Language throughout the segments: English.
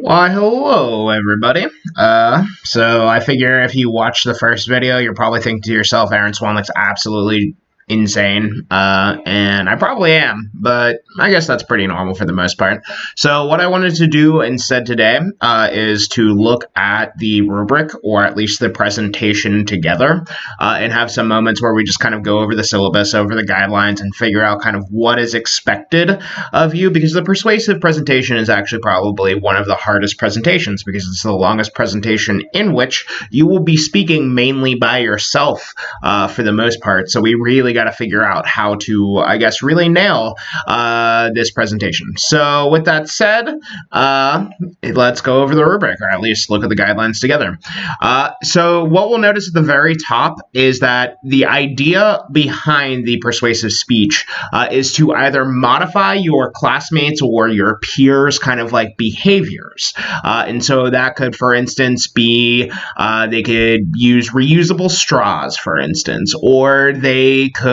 Why, hello, everybody. So I figure if you watch the first video, you're probably thinking to yourself, Aaron Swan looks absolutely insane. And I probably am, but I guess that's pretty normal for the most part. So what I wanted to do instead today is to look at the rubric, or at least the presentation together, and have some moments where we just kind of go over the syllabus, over the guidelines, and figure out kind of what is expected of you, because the persuasive presentation is actually probably one of the hardest presentations because it's the longest presentation in which you will be speaking mainly by yourself for the most part. So we really got to figure out how to, I guess, really nail this presentation. So with that said, let's go over the rubric, or at least look at the guidelines together. So what we'll notice at the very top is that the idea behind the persuasive speech is to either modify your classmates or your peers' kind of like behaviors. And so that could, for instance, be they could use reusable straws, for instance, or they could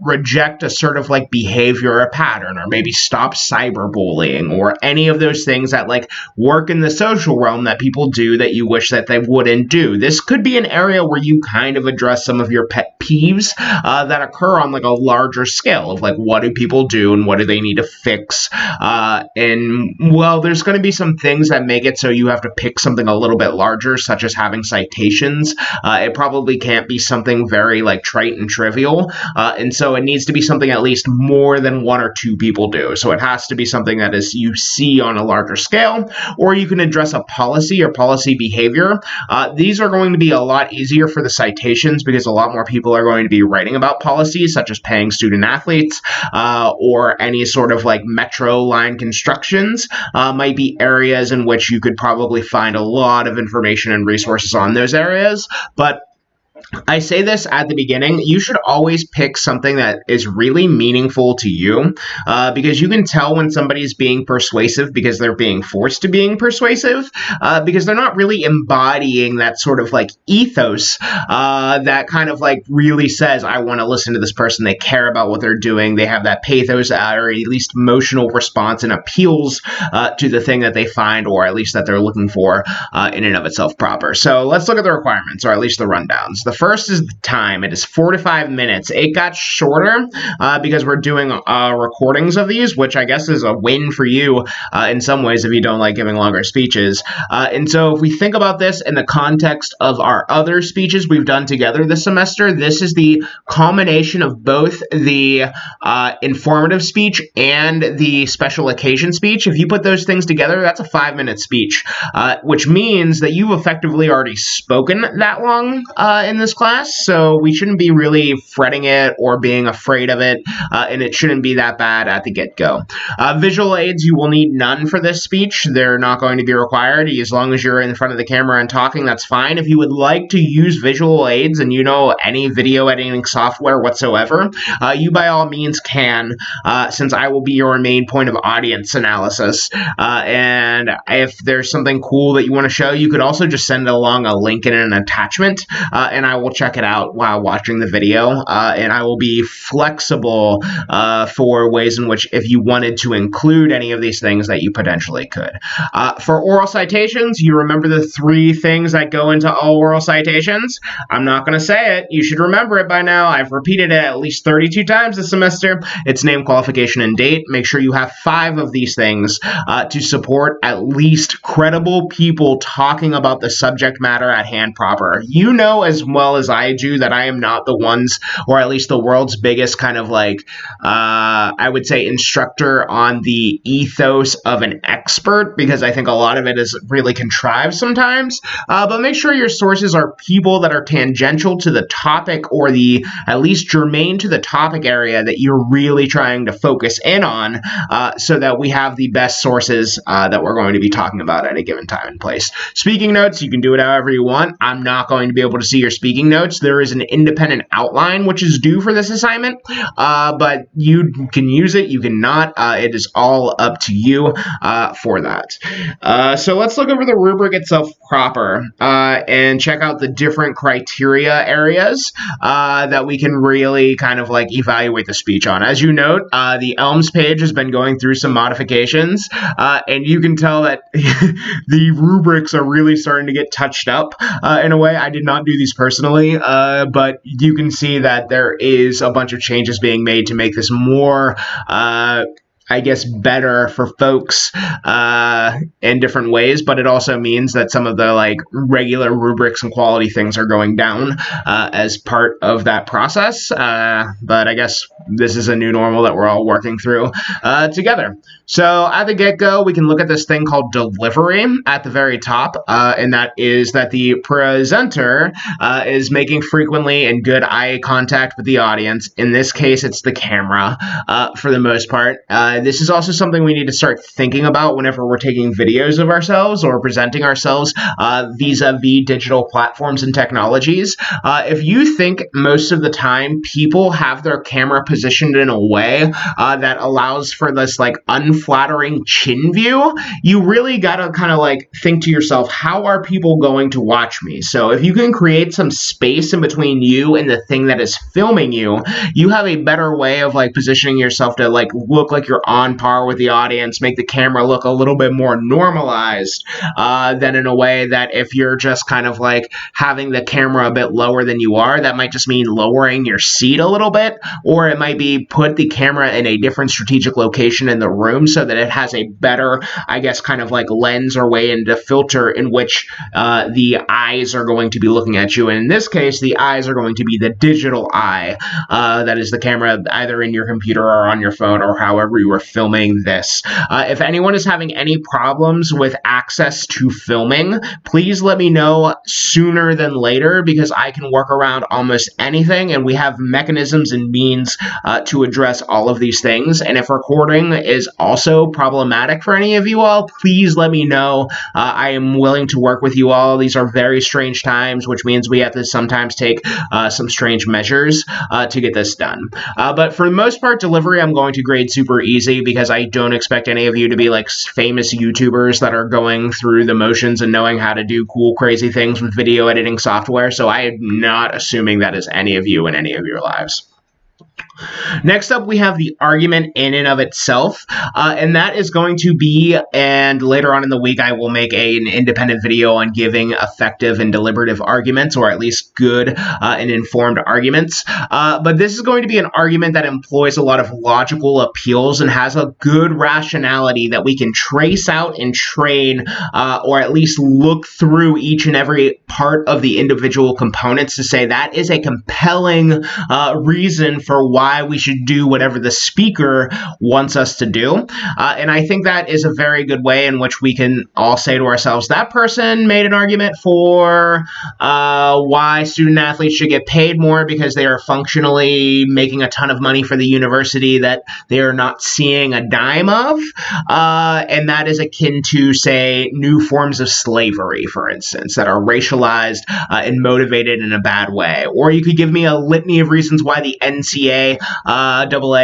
reject a sort of like behavior or pattern, or maybe stop cyberbullying, or any of those things that like work in the social realm that people do that you wish that they wouldn't do. This could be an area where you kind of address some of your pet peeves that occur on like a larger scale of like, what do people do and what do they need to fix? And well, there's going to be some things that make it so you have to pick something a little bit larger, such as having citations. It probably can't be something very like trite and trivial. And so it needs to be something at least more than one or two people do. So it has to be something that is you see on a larger scale, or you can address a policy or policy behavior. These are going to be a lot easier for the citations because a lot more people are going to be writing about policies such as paying student athletes or any sort of like metro line constructions might be areas in which you could probably find a lot of information and resources on those areas. But I say this at the beginning, you should always pick something that is really meaningful to you, because you can tell when somebody's being persuasive because they're being forced to being persuasive, because they're not really embodying that sort of like ethos that kind of like really says, I want to listen to this person, they care about what they're doing, they have that pathos or at least emotional response and appeals to the thing that they find, or at least that they're looking for in and of itself proper. So let's look at the requirements, or at least the rundowns. The first is the time. It is 4 to 5 minutes. It got shorter because we're doing recordings of these, which I guess is a win for you in some ways if you don't like giving longer speeches. And so if we think about this in the context of our other speeches we've done together this semester, this is the culmination of both the informative speech and the special occasion speech. If you put those things together, that's a 5-minute speech, which means that you've effectively already spoken that long in this class, so we shouldn't be really fretting it or being afraid of it, and it shouldn't be that bad at the get-go. Visual aids, you will need none for this speech. They're not going to be required. As long as you're in front of the camera and talking, that's fine. If you would like to use visual aids and you know any video editing software whatsoever, you by all means can, since I will be your main point of audience analysis. And if there's something cool that you want to show, you could also just send along a link and an attachment, and I will check it out while watching the video, and I will be flexible for ways in which if you wanted to include any of these things that you potentially could. For oral citations, you remember the 3 things that go into all oral citations? I'm not going to say it. You should remember it by now. I've repeated it at least 32 times this semester. It's name, qualification, and date. Make sure you have 5 of these things to support at least credible people talking about the subject matter at hand proper. You know as well as I do that I am not the ones, or at least the world's biggest kind of like, I would say, instructor on the ethos of an expert, because I think a lot of it is really contrived sometimes, but make sure your sources are people that are tangential to the topic, or the at least germane to the topic area that you're really trying to focus in on, so that we have the best sources that we're going to be talking about at a given time and place. Speaking notes, you can do it however you want. I'm not going to be able to see your speaking speaking notes, there is an independent outline which is due for this assignment, but you can use it, you cannot. It is all up to you for that. So let's look over the rubric itself proper and check out the different criteria areas that we can really kind of like evaluate the speech on. As you note, the ELMS page has been going through some modifications, and you can tell that the rubrics are really starting to get touched up in a way. I did not do these personally, but you can see that there is a bunch of changes being made to make this more I guess better for folks in different ways, but it also means that some of the like regular rubrics and quality things are going down as part of that process. But I guess this is a new normal that we're all working through together. So at the get-go, we can look at this thing called delivery at the very top, and that is that the presenter is making frequently and good eye contact with the audience. In this case, it's the camera for the most part. This is also something we need to start thinking about whenever we're taking videos of ourselves or presenting ourselves vis-a-vis digital platforms and technologies. If you think most of the time people have their camera positioned in a way that allows for this like unflattering chin view, you really gotta kind of like think to yourself, how are people going to watch me? So if you can create some space in between you and the thing that is filming you, you have a better way of like positioning yourself to like look like you're on par with the audience, make the camera look a little bit more normalized than in a way that if you're just kind of like having the camera a bit lower than you are, that might just mean lowering your seat a little bit, or it might be put the camera in a different strategic location in the room so that it has a better, I guess, kind of like lens or way into filter in which the eyes are going to be looking at you. And in this case, the eyes are going to be the digital eye that is the camera either in your computer or on your phone or however you are filming this. If anyone is having any problems with access to filming, please let me know sooner than later, because I can work around almost anything, and we have mechanisms and means to address all of these things. And if recording is also problematic for any of you all, please let me know. I am willing to work with you all. These are very strange times, which means we have to sometimes take some strange measures to get this done. But for the most part, delivery I'm going to grade super easy, because I don't expect any of you to be like famous YouTubers that are going through the motions and knowing how to do cool, crazy things with video editing software. So I am not assuming that is any of you in any of your lives. Next up, we have the argument in and of itself, and that is going to be, and later on in the week, I will make an independent video on giving effective and deliberative arguments, or at least good and informed arguments. But this is going to be an argument that employs a lot of logical appeals and has a good rationality that we can trace out and train, or at least look through each and every part of the individual components to say that is a compelling reason for why we should do whatever the speaker wants us to do. And I think that is a very good way in which we can all say to ourselves, that person made an argument for why student athletes should get paid more because they are functionally making a ton of money for the university that they are not seeing a dime of. And that is akin to, say, new forms of slavery, for instance, that are racialized and motivated in a bad way. Or you could give me a litany of reasons why the NCAA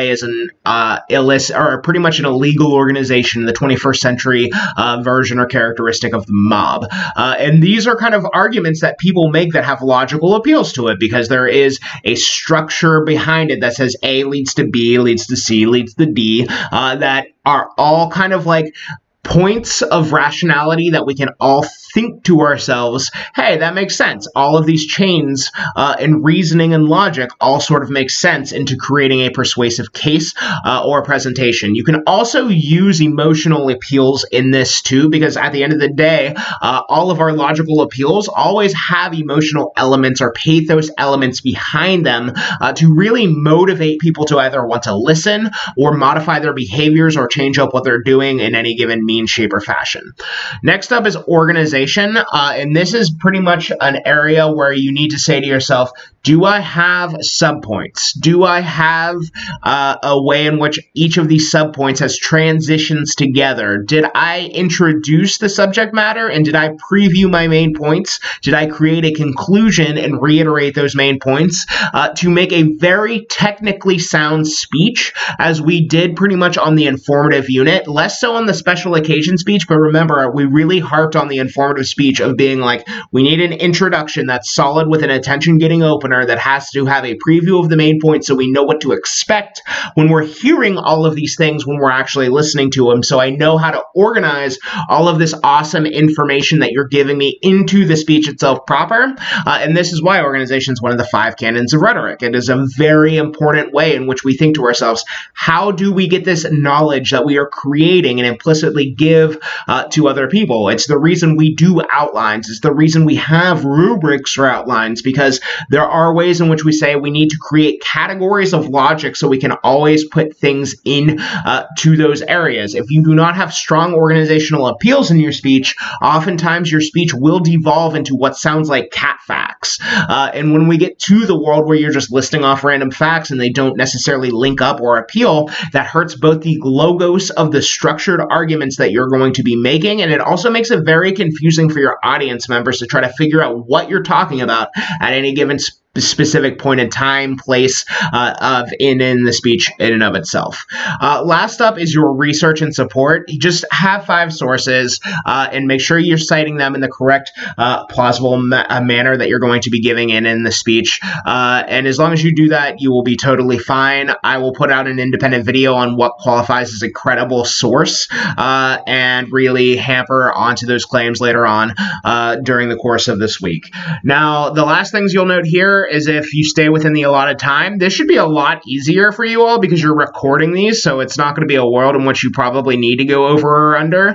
is an illicit, or pretty much an illegal organization in the 21st century version or characteristic of the mob. And these are kind of arguments that people make that have logical appeals to it, because there is a structure behind it that says A leads to B, leads to C, leads to D, that are all kind of like points of rationality that we can all think to ourselves, hey, that makes sense. All of these chains and reasoning and logic all sort of make sense into creating a persuasive case or a presentation. You can also use emotional appeals in this too, because at the end of the day, all of our logical appeals always have emotional elements or pathos elements behind them to really motivate people to either want to listen or modify their behaviors or change up what they're doing in any given means means, shape, or fashion. Next up is organization, and this is pretty much an area where you need to say to yourself, do I have subpoints? Do I have a way in which each of these subpoints has transitions together? Did I introduce the subject matter, and did I preview my main points? Did I create a conclusion and reiterate those main points to make a very technically sound speech, as we did pretty much on the informative unit, less so on the special occasion speech, but remember, we really harped on the informative speech of being like, we need an introduction that's solid with an attention-getting opener that has to have a preview of the main point so we know what to expect when we're hearing all of these things when we're actually listening to them, so I know how to organize all of this awesome information that you're giving me into the speech itself proper. And this is why organization is one of the 5 canons of rhetoric. It is a very important way in which we think to ourselves, how do we get this knowledge that we are creating and implicitly give to other people? It's the reason we do outlines. It's the reason we have rubrics for outlines, because there are ways in which we say we need to create categories of logic so we can always put things in to those areas. If you do not have strong organizational appeals in your speech, oftentimes your speech will devolve into what sounds like cat facts. And when we get to the world where you're just listing off random facts and they don't necessarily link up or appeal, that hurts both the logos of the structured arguments that you're going to be making, and it also makes it very confusing for your audience members to try to figure out what you're talking about at any given specific point in time, place in the speech in and of itself. Last up is your research and support. You just have 5 sources and make sure you're citing them in the correct, plausible manner that you're going to be giving in the speech. And as long as you do that, you will be totally fine. I will put out an independent video on what qualifies as a credible source and really hamper onto those claims later on during the course of this week. Now, the last things you'll note here is if you stay within the allotted time, this should be a lot easier for you all because you're recording these, so it's not going to be a world in which you probably need to go over or under.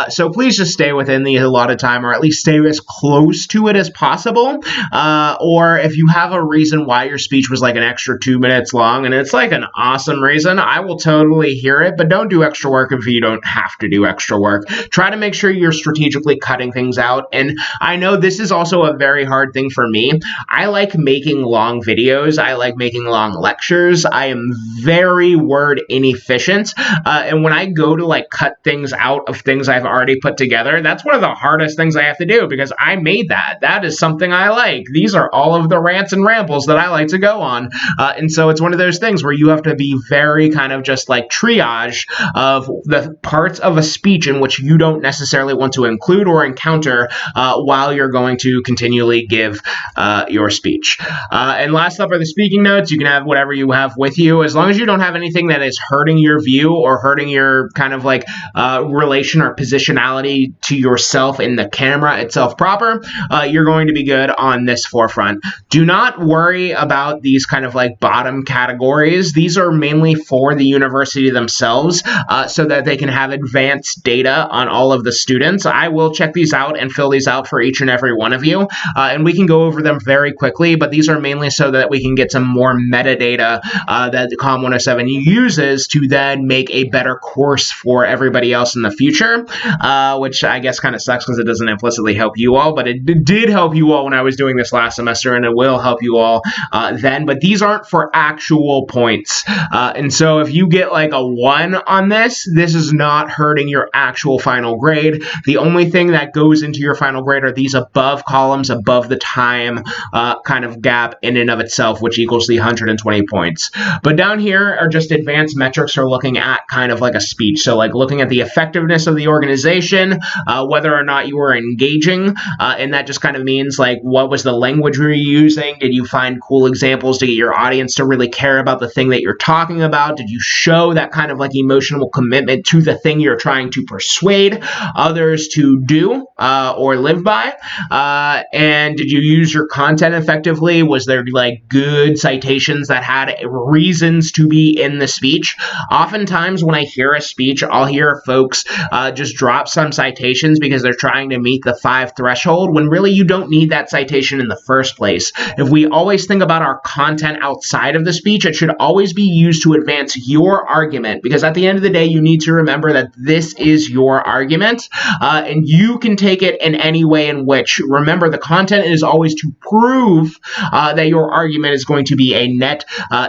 So please just stay within the allotted time, or at least stay as close to it as possible. Or if you have a reason why your speech was like an extra 2 minutes long, and it's like an awesome reason, I will totally hear it, but don't do extra work if you don't have to do extra work. Try to make sure you're strategically cutting things out. And I know this is also a very hard thing for me. I like making long videos. I like making long lectures. I am very word inefficient. And when I go to like cut things out of things I've already put together, that's one of the hardest things I have to do because I made that. That is something I like. These are all of the rants and rambles that I like to go on. And so it's one of those things where you have to be very kind of just like triage of the parts of a speech in which you don't necessarily want to include or encounter while you're going to continually give your speech. And last up are the speaking notes. You can have whatever you have with you, as long as you don't have anything that is hurting your view or hurting your kind of like relation or positionality to yourself in the camera itself proper, you're going to be good on this forefront. Do not worry about these kind of like bottom categories. These are mainly for the university themselves so that they can have advanced data on all of the students. I will check these out and fill these out for each and every one of you, and we can go over them very quickly, but these are mainly so that we can get some more metadata that the Comm107 uses to then make a better course for everybody else in the future, which I guess kind of sucks because it doesn't implicitly help you all, but it did help you all when I was doing this last semester, and it will help you all then, but these aren't for actual points. And so if you get like a 1 on this, this is not hurting your actual final grade. The only thing that goes into your final grade are these above columns above the time kind of gap in and of itself, which equals the 120 points. But down here are just advanced metrics for looking at kind of like a speech. So like looking at the effectiveness of the organization, whether or not you were engaging, and that just kind of means like what was the language you were using? Did you find cool examples to get your audience to really care about the thing that you're talking about? Did you show that kind of like emotional commitment to the thing you're trying to persuade others to do or live by? And did you use your content effectively effectively? Was there like good citations that had reasons to be in the speech? Oftentimes when I hear a speech, I'll hear folks just drop some citations because they're trying to meet the 5 threshold, when really you don't need that citation in the first place. If we always think about our content outside of the speech, it should always be used to advance your argument, because at the end of the day, you need to remember that this is your argument, and you can take it in any way in which. Remember, the content is always to prove that your argument is going to be a net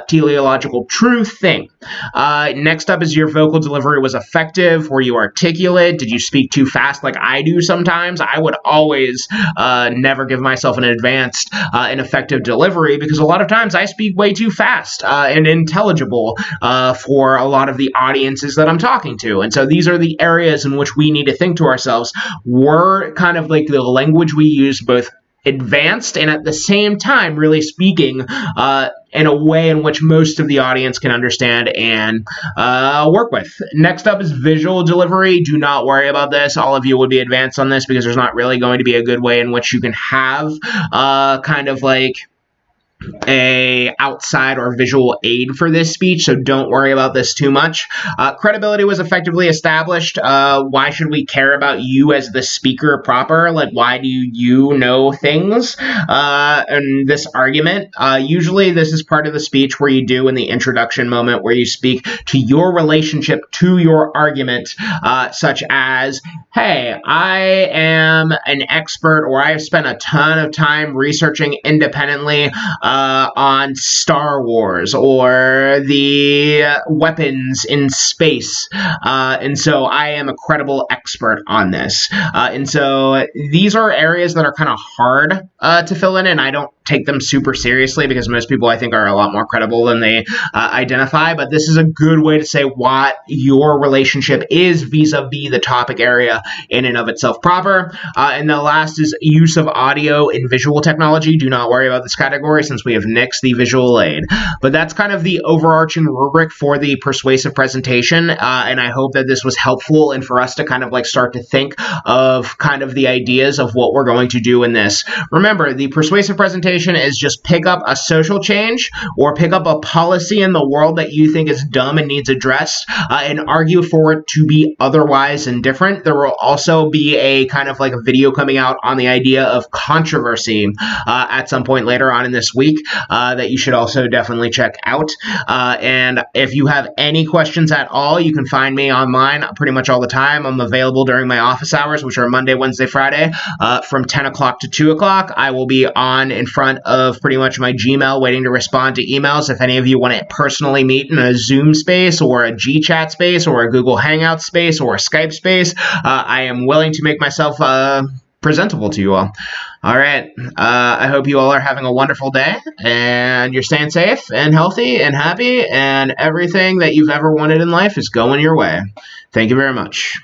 teleological true thing. Next up is your vocal delivery was effective. Were you articulate? Did you speak too fast like I do sometimes? I would always never give myself an advanced and effective delivery, because a lot of times I speak way too fast and intelligible for a lot of the audiences that I'm talking to. And so these are the areas in which we need to think to ourselves, were kind of like the language we use both advanced and at the same time really speaking in a way in which most of the audience can understand and work with. Next up is visual delivery. Do not worry about this. All of you would be advanced on this, because there's not really going to be a good way in which you can have kind of like a outside or visual aid for this speech, so don't worry about this too much. Credibility was effectively established. Why should we care about you as the speaker proper? Like, why do you know things? And this argument, usually this is part of the speech where you do in the introduction moment, where you speak to your relationship to your argument, such as, hey, I am an expert, or I have spent a ton of time researching independently on Star Wars or the weapons in space, and so I am a credible expert on this. And so these are areas that are kind of hard to fill in, and I don't take them super seriously, because most people, I think, are a lot more credible than they identify, but this is a good way to say what your relationship is vis-a-vis the topic area in and of itself proper. And the last is use of audio and visual technology. Do not worry about this category, since we have nixed the visual aid. But that's kind of the overarching rubric for the persuasive presentation, and I hope that this was helpful, and for us to kind of like start to think of kind of the ideas of what we're going to do in this. Remember, the persuasive presentation is just pick up a social change or pick up a policy in the world that you think is dumb and needs addressed, and argue for it to be otherwise and different. There will also be a kind of like a video coming out on the idea of controversy at some point later on in this week that you should also definitely check out. And if you have any questions at all, you can find me online pretty much all the time. I'm available during my office hours, which are Monday, Wednesday, Friday, from 10 o'clock to 2 o'clock. I will be on in front of pretty much my Gmail waiting to respond to emails. If any of you want to personally meet in a Zoom space or a GChat space or a Google Hangout space or a Skype space, I am willing to make myself presentable to you all. All right. I hope you all are having a wonderful day, and you're staying safe and healthy and happy, and everything that you've ever wanted in life is going your way. Thank you very much.